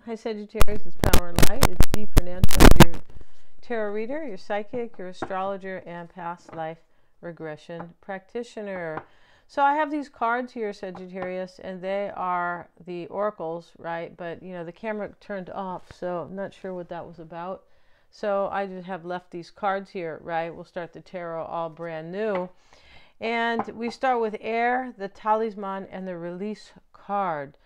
Hi Sagittarius, it's Power and Light. It's Dee Fernandez, your tarot reader, your psychic, your astrologer, and past life regression practitioner. So I have these cards here, Sagittarius, and they are the oracles, right? But, you know, the camera turned off, so I'm not sure what that was about. So I just have left these cards here, right? We'll start the tarot all brand new. And we start with air, the talisman, and the release card.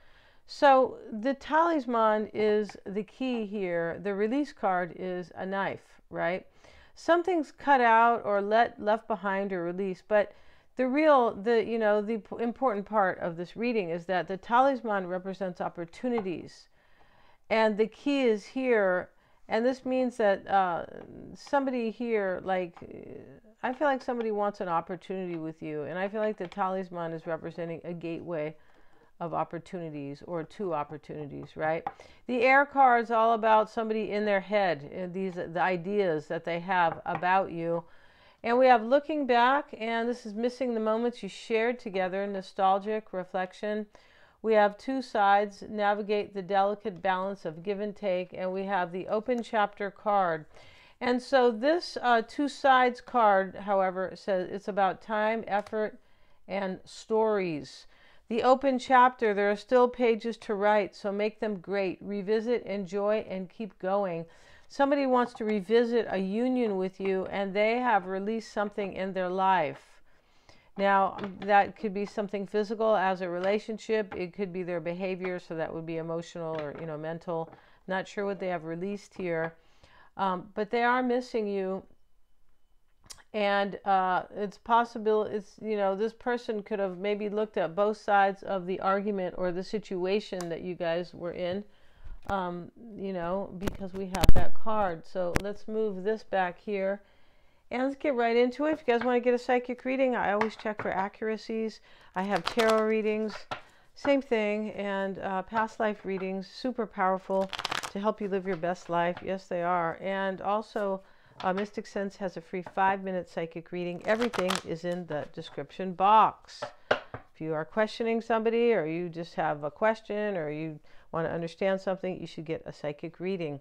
So the talisman is the key here. The release card is a knife, right? Something's cut out or left behind or released. But the important part of this reading is that the talisman represents opportunities. And the key is here. And this means that somebody here, like, I feel like somebody wants an opportunity with you. And I feel like the talisman is representing a gateway of opportunities or two opportunities, right? The air card is all about somebody in their head, the ideas that they have about you. And we have looking back, and this is missing the moments you shared together, nostalgic reflection. We have two sides, navigate the delicate balance of give and take, and we have the open chapter card. And so this two sides card, however, says it's about time, effort, and stories. The open chapter, there are still pages to write, so make them great. Revisit, enjoy, and keep going. Somebody wants to revisit a union with you, and they have released something in their life. Now, that could be something physical as a relationship. It could be their behavior, so that would be emotional or, mental. Not sure what they have released here. But they are missing you. And it's possible, this person could have maybe looked at both sides of the argument or the situation that you guys were in, because we have that card. So let's move this back here and let's get right into it. If you guys want to get a psychic reading, I always check for accuracies. I have tarot readings, same thing, and past life readings, super powerful to help you live your best life. Yes, they are. And also, Mystic Sense has a free 5-minute psychic reading. Everything is in the description box. If you are questioning somebody, or you just have a question, or you want to understand something, you should get a psychic reading.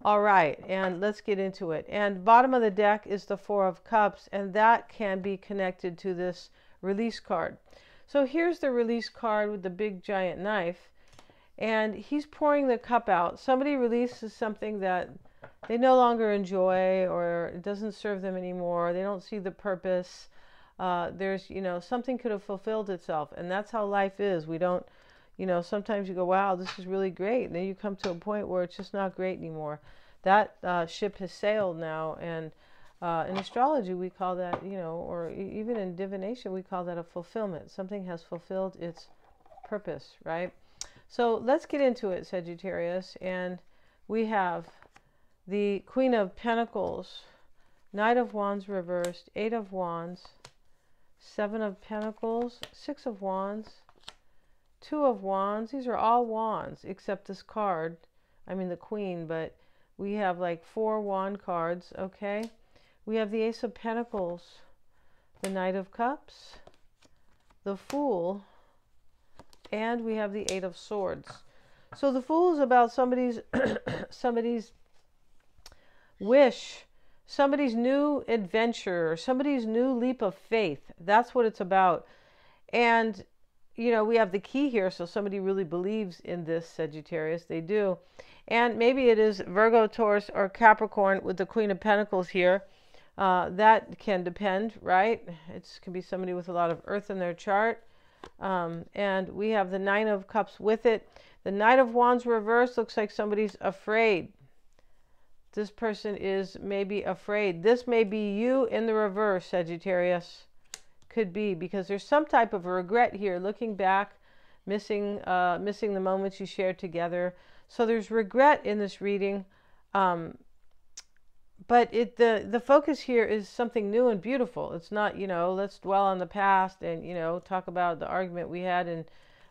All right, and let's get into it. And bottom of the deck is the Four of Cups, and that can be connected to this release card. So here's the release card with the big giant knife, and he's pouring the cup out. Somebody releases something that they no longer enjoy, or it doesn't serve them anymore. They don't see the purpose. There's, something could have fulfilled itself. And that's how life is. We don't, sometimes you go, wow, this is really great. And then you come to a point where it's just not great anymore. That ship has sailed now. And in astrology, we call that, or even in divination, we call that a fulfillment. Something has fulfilled its purpose, right? So let's get into it, Sagittarius. And we have the Queen of Pentacles, Knight of Wands reversed, 8 of Wands, 7 of Pentacles, 6 of Wands, 2 of Wands. These are all Wands except this card. I mean the Queen, but we have like 4 Wand cards, okay? We have the Ace of Pentacles, the Knight of Cups, the Fool, and we have the 8 of Swords. So the Fool is about somebody's wish, somebody's new adventure, somebody's new leap of faith. That's what it's about. And, we have the key here, so somebody really believes in this, Sagittarius. They do. And maybe it is Virgo, Taurus, or Capricorn with the Queen of Pentacles here. That can depend, right? It can be somebody with a lot of earth in their chart. And we have the 9 of Cups with it. The Knight of Wands reversed looks like somebody's afraid. This person is maybe afraid. This may be you in the reverse, Sagittarius. Could be, because there's some type of regret here, looking back, missing the moments you shared together. So there's regret in this reading. But the focus here is something new and beautiful. It's not, let's dwell on the past and, talk about the argument we had in,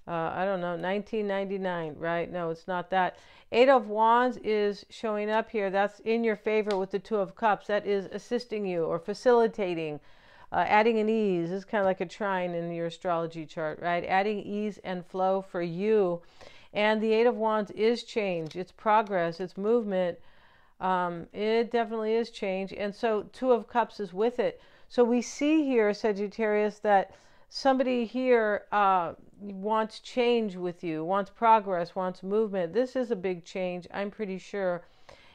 1999, right? No, it's not that. 8 of Wands is showing up here. That's in your favor with the 2 of Cups. That is assisting you or facilitating, adding an ease. This is kind of like a trine in your astrology chart, right? Adding ease and flow for you. And the Eight of Wands is change. It's progress. It's movement. It definitely is change. And so Two of Cups is with it. So we see here, Sagittarius, that somebody here wants change with you, wants progress, wants movement. This is a big change, I'm pretty sure.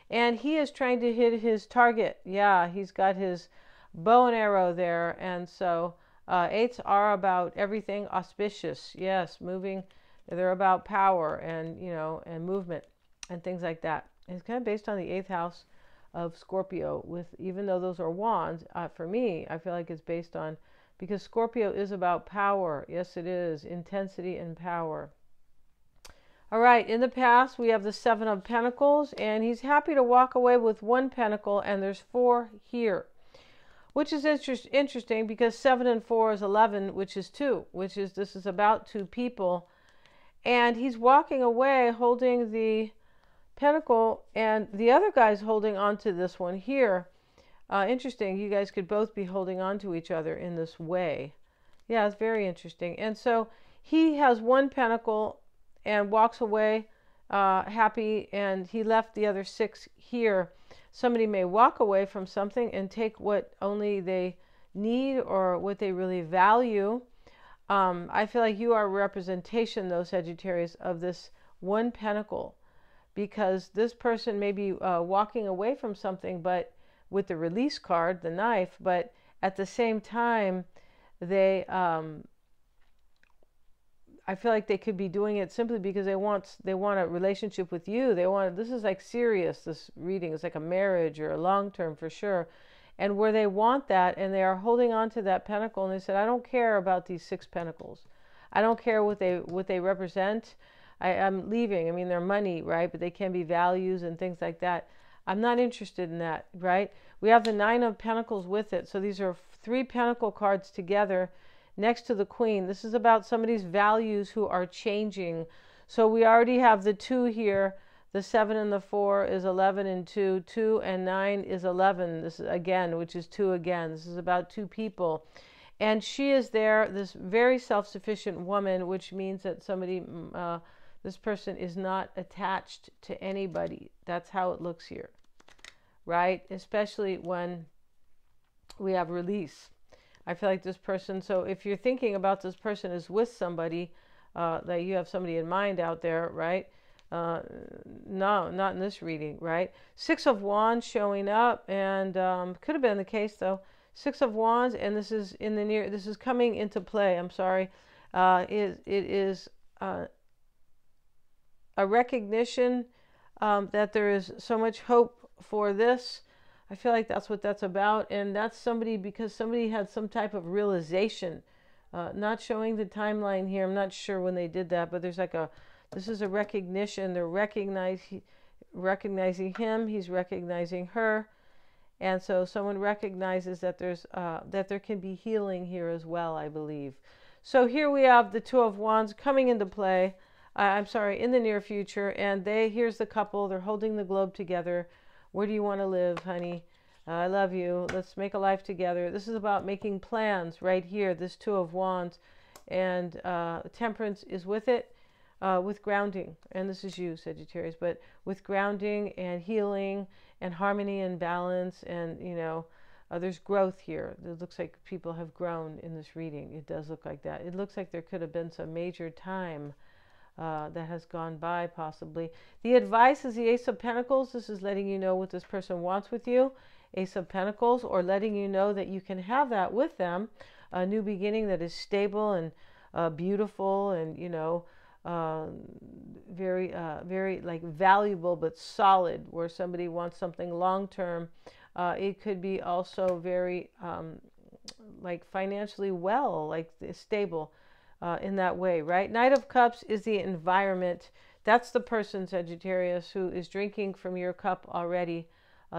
And he is trying to hit his target. Yeah, he's got his bow and arrow there. And so eights are about everything auspicious. Yes, moving. They're about power and, and movement and things like that. It's kind of based on the 8th house of Scorpio, with, even though those are wands, for me, I feel like it's based on, because Scorpio is about power. Yes, it is. Intensity and power. All right, in the past, we have the 7 of Pentacles, and he's happy to walk away with 1 pentacle, and there's 4 here, which is interesting because 7 and 4 is 11, which is 2, this is about 2 people. And he's walking away holding the pentacle, and the other guy's holding on to this one here. Interesting. You guys could both be holding on to each other in this way. Yeah, it's very interesting. And so he has 1 pentacle and walks away happy, and he left the other 6 here. Somebody may walk away from something and take what only they need or what they really value. I feel like you are a representation, though, Sagittarius, of this 1 pentacle, because this person may be walking away from something, but with the release card, the knife, but at the same time, they, I feel like they could be doing it simply because they want a relationship with you. This is like serious, this reading is like a marriage or a long-term for sure. And where they want that, and they are holding on to that pentacle, and they said, I don't care about these 6 pentacles. I don't care what they represent. I'm leaving. I mean, they're money, right? But they can be values and things like that. I'm not interested in that, right? We have the 9 of Pentacles with it. So these are 3 pentacle cards together next to the Queen. This is about somebody's values who are changing. So we already have the 2 here. The 7 and the 4 is 11 and 2. 2 and 9 is 11. This is again, which is 2 again. This is about 2 people. And she is there, this very self-sufficient woman, which means that somebody, this person is not attached to anybody. That's how it looks here, right? Especially when we have release. I feel like this person, so if you're thinking about this person is with somebody, that you have somebody in mind out there, right? No, not in this reading, right? 6 of Wands showing up, and could have been the case though. 6 of Wands, and this is this is coming into play. I'm sorry. It is a recognition that there is so much hope for this. I feel like that's what that's about, and that's somebody, because somebody had some type of realization. Not showing the timeline here. I'm not sure when they did that, but there's like this is a recognition. They're recognizing him. He's recognizing her. And so someone recognizes that that there can be healing here as well, I believe. So here we have the 2 of Wands coming into play. I'm sorry, in the near future. And here's the couple. They're holding the globe together. Where do you want to live, honey? I love you. Let's make a life together. This is about making plans right here. This 2 of Wands. And Temperance is with it. With grounding, and this is you, Sagittarius, but with grounding and healing and harmony and balance, and there's growth here. It looks like people have grown in this reading. It does look like that. It looks like there could have been some major time that has gone by, possibly. The advice is the Ace of Pentacles. This is letting you know what this person wants with you. Ace of Pentacles, or letting you know that you can have that with them. A new beginning that is stable and beautiful, and very like valuable but solid, where somebody wants something long term. It could be also very like financially well, like stable in that way, right? Knight of Cups is the environment. That's the person, Sagittarius, who is drinking from your cup already.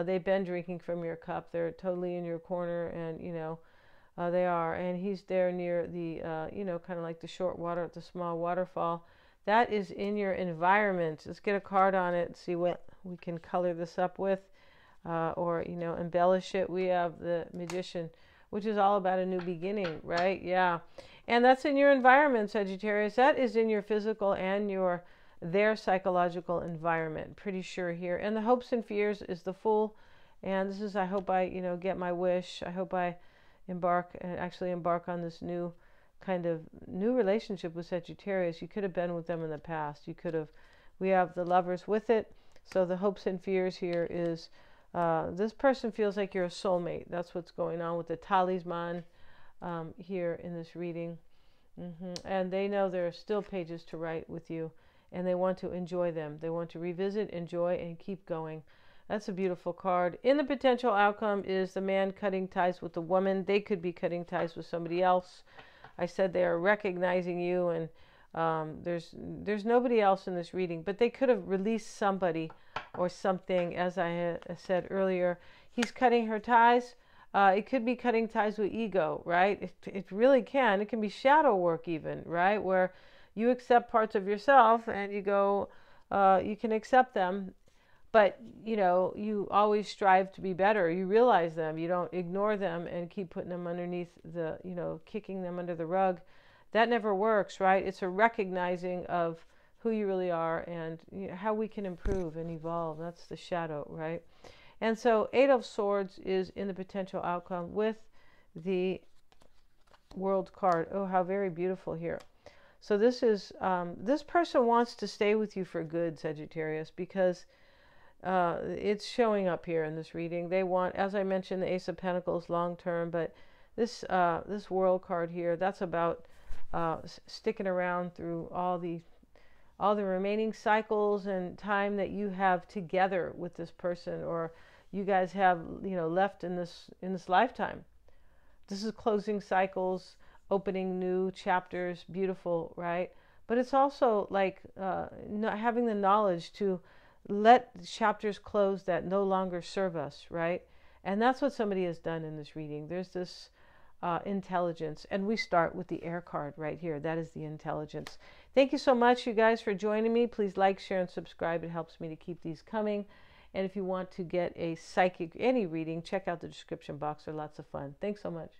They've been drinking from your cup. They're totally in your corner, and they are. And he's there near the kind of like the short water, the small waterfall. That is in your environment. Let's get a card on it and see what we can color this up with, or embellish it. We have the Magician, which is all about a new beginning, right? Yeah. And that's in your environment, Sagittarius. That is in your physical and your their psychological environment. Pretty sure here. And the hopes and fears is the Fool. And this is, I hope I, get my wish. I hope I actually embark on this new relationship with Sagittarius. You could have been with them in the past. We have the Lovers with it. So the hopes and fears here is this person feels like you're a soulmate. That's what's going on with the talisman here in this reading. And they know there are still pages to write with you, and they want to enjoy them. They want to revisit, enjoy, and keep going. That's a beautiful card. In the potential outcome is the man cutting ties with the woman. They could be cutting ties with somebody else. I said they are recognizing you, and there's nobody else in this reading, but they could have released somebody or something. As I said earlier, he's cutting her ties. It could be cutting ties with ego, right? It really can. It can be shadow work even, right? Where you accept parts of yourself and you go, you can accept them, but, you always strive to be better. You realize them. You don't ignore them and keep putting them underneath kicking them under the rug. That never works, right? It's a recognizing of who you really are and how we can improve and evolve. That's the shadow, right? And so 8 of Swords is in the potential outcome with the World card. Oh, how very beautiful here. So this is, this person wants to stay with you for good, Sagittarius, because it's showing up here in this reading. They want, as I mentioned, the Ace of Pentacles long term, but this World card here, that's about sticking around through all the remaining cycles and time that you have together with this person, or you guys have left in this lifetime. This is closing cycles, opening new chapters. Beautiful, right? But it's also like not having the knowledge to let chapters close that no longer serve us, right? And that's what somebody has done in this reading. There's this intelligence, and we start with the Air card right here. That is the intelligence. Thank you so much, you guys, for joining me. Please like, share, and subscribe. It helps me to keep these coming. And if you want to get a psychic any reading, check out the description box. They're lots of fun. Thanks so much.